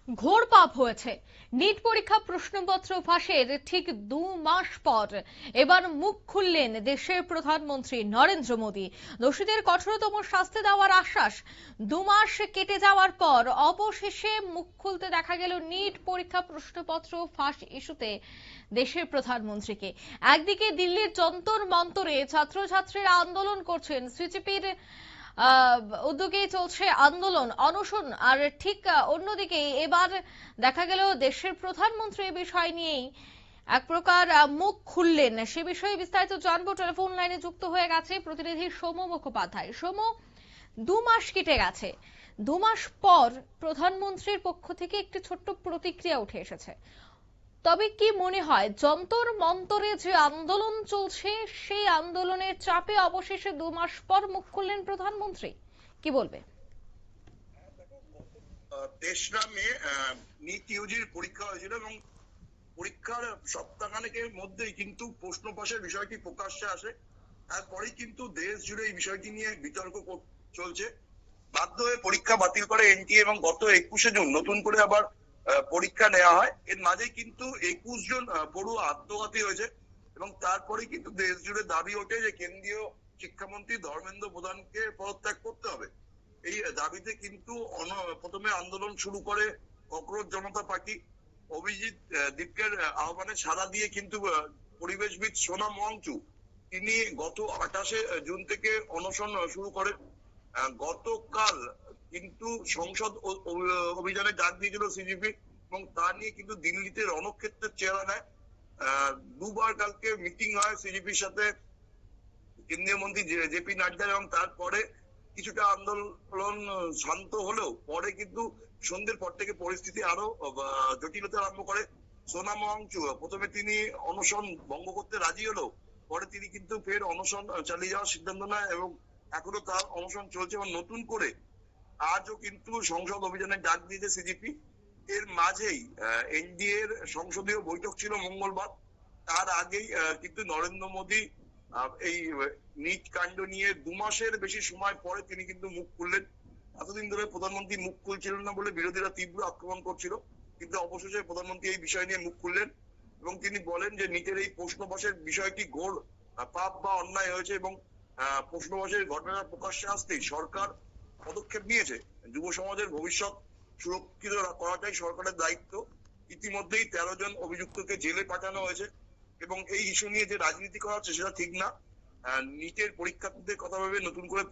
ঘোর পাপ হয়েছে। নিট পরীক্ষা প্রশ্নপত্র ফাঁসের ঠিক 2 মাস পর এবার মুখ খুললেন দেশের প্রধানমন্ত্রী নরেন্দ্র মোদী। দোষীদের কঠোরতম শাস্তি দেওয়ার আশ্বাস। 2 মাস কেটে যাওয়ার পর অবশেষে মুখ খুলতে দেখা গেল নিট পরীক্ষা প্রশ্নপত্র ফাঁস ইস্যুতে দেশের প্রধানমন্ত্রীকে। একদিকে দিল্লির যন্তর মন্তরে ছাত্রছাত্রীরা আন্দোলন করছেন, সিজেপির উদ্যোগেই চলছে আন্দোলন অনশন, আর ঠিক অন্যদিকে এবার দেখা গেল দেশের প্রধানমন্ত্রী এই বিষয় নিয়েই এক প্রকার মুখ খুললেন। সে বিষয়ে বিস্তারিত জানবো, টেলিফোন লাইনে যুক্ত হয়ে গেছে প্রতিনিধি সৌম মুখোপাধ্যায়। সৌম, 2 মাস কেটে গেছে, 2 মাস পর প্রধানমন্ত্রীর পক্ষ থেকে একটি ছোট্ট প্রতিক্রিয়া উঠে এসেছে। তবে কি মনে হয়, যন্তর মন্তরে যে আন্দোলন চলছে সেই আন্দোলনের চাপে অবশেষে 2 মাস পর মুখ খুললেন প্রধানমন্ত্রী, কি বলবে? 3রা মে নিট ইউজির পরীক্ষা হয়েছিল এবং পরীক্ষার সপ্তাহখানেকের মধ্যেই কিন্তু প্রশ্ন ফাঁসের বিষয়টি প্রকাশ্যে আসে। তারপরেই কিন্তু দেশ জুড়ে এই বিষয়টি নিয়ে বিতর্ক চলছে। বাধ্য হয়ে পরীক্ষা বাতিল করে এনটিএ এবং গত 21শে জুন নতুন করে আবার পরীক্ষা নেওয়া হয়। এর মাঝে কিন্তু 21 জন পড়ুয়া আত্মঘাতী হয়েছে এবং তারপরে কিন্তু দেশ জুড়ে দাবি ওঠে যে কেন্দ্রীয় শিক্ষামন্ত্রী ধর্মেন্দ্র প্রধানকে পদত্যাগ করতে হবে। এই দাবিতে কিন্তু প্রথমে আন্দোলন শুরু করে ককরোচ জনতা পার্টি। অভিজিৎ দীপকের আহ্বানে সাড়া দিয়ে কিন্তু পরিবেশবিদ সোনাম ওয়াংচু তিনি গত 28শে জুন থেকে অনশন শুরু করেন। গতকাল কিন্তু সংসদ অভিযানে ডাক দিয়েছিল সিজিপি এবং তা নিয়ে কিন্তু দিল্লিতে রণক্ষেত্রের চেহারা নেয়। দুবার কালকে মিটিং হয় সিজিপির সাথে কেন্দ্রীয় মন্ত্রী জেপি নাড্ডা, এবং তারপরে কিছুটা আন্দোলন শান্ত হলেও পরে কিন্তু সন্ধ্যের পর থেকে পরিস্থিতি আরো জটিল হতে আরম্ভ করে। সোনাম ওয়াংচু প্রথমে তিনি অনশন ভঙ্গ করতে রাজি হলেও পরে তিনি কিন্তু ফের অনশন চালিয়ে যাওয়ার সিদ্ধান্ত নেয় এবং এখনো তার অনশন চলছে। এবং নতুন করে আজও কিন্তু সংসদ অভিযানে ডাক দিয়েছে সিজিপি। এর মাঝেই এনডিএ এর সংসদীয় বৈঠক ছিল মঙ্গলবার। তার আগেই কিন্তু নরেন্দ্র মোদী এই নিট কাণ্ড নিয়ে 2 মাসের বেশি সময় পরে তিনি কিন্তু মুখ খুললেন। এতদিন ধরে প্রধানমন্ত্রী মুখ খুলছিলেন না বলে বিরোধীরা তীব্র আক্রমণ করছিল, কিন্তু অবশেষে প্রধানমন্ত্রী এই বিষয় নিয়ে মুখ খুললেন এবং তিনি বলেন যে নিটের এই প্রশ্ন ফাঁসের বিষয়টি ঘোর পাপ বা অন্যায় হয়েছে এবং প্রশ্ন ফাঁসের ঘটনা প্রকাশ্যে আসতেই সরকার পদক্ষেপ নিয়েছে। যুব সমাজের ভবিষ্যৎ সুরক্ষিত করাটাই সরকারের দায়িত্ব। ইতিমধ্যেই 13 জন অভিযুক্তকে জেলে পাঠানো হয়েছে এবং এই ইস্যু নিয়ে যে রাজনীতি করা হচ্ছে সেটা ঠিক না। নিটের পরীক্ষার্থীদের কথা ভেবে নতুন করে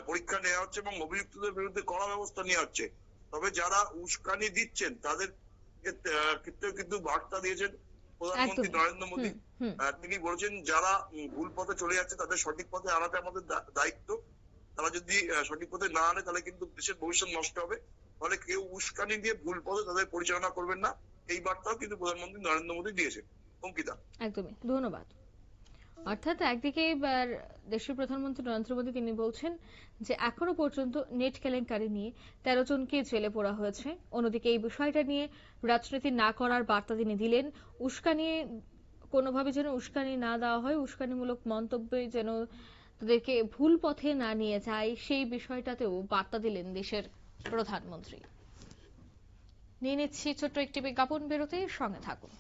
পরীক্ষা নেওয়া হচ্ছে এবং অভিযুক্তদের বিরুদ্ধে কড়া ব্যবস্থা নেওয়া হচ্ছে। তবে যারা উস্কানি দিচ্ছেন তাদের ক্ষেত্রেও কিন্তু বার্তা দিয়েছেন প্রধানমন্ত্রী নরেন্দ্র মোদী। তিনি বলেছেন যারা ভুল পথে চলে যাচ্ছে তাদের সঠিক পথে আনাটা আমাদের দায়িত্ব। তারা যদি সঠিক পথে না আনে তাহলে কিন্তু দেশের ভবিষ্যৎ নষ্ট হবে। ফলে কেউ উস্কানি দিয়ে ভুল পথে তাদের পরিচালনা করবেন না, এই বার্তাও কিন্তু প্রধানমন্ত্রী নরেন্দ্র মোদী দিয়েছে। অঙ্কিতা, একদমই ধন্যবাদ। অর্থাৎ একদিকে দেশের প্রধানমন্ত্রী নরেন্দ্র মোদী তিনি বলছেন যে এখনো পর্যন্ত নেট কেলেঙ্কারি নিয়ে 13 জনকে জেলে পোড়া হয়েছে, অন্যদিকে এই বিষয়টা নিয়ে রাজনীতি না করার বার্তা তিনি দিলেন। উস্কানি কোনোভাবে যেন উস্কানি না দেওয়া হয়, উস্কানিমূলক মন্তব্যে যেন তাদেরকে ভুল পথে না নিয়ে যায়, সেই বিষয়টাতেও বার্তা দিলেন দেশের প্রধানমন্ত্রী। নিয়ে নিচ্ছি ছোট্ট একটি বিজ্ঞাপন বিরতির সঙ্গে থাকুন।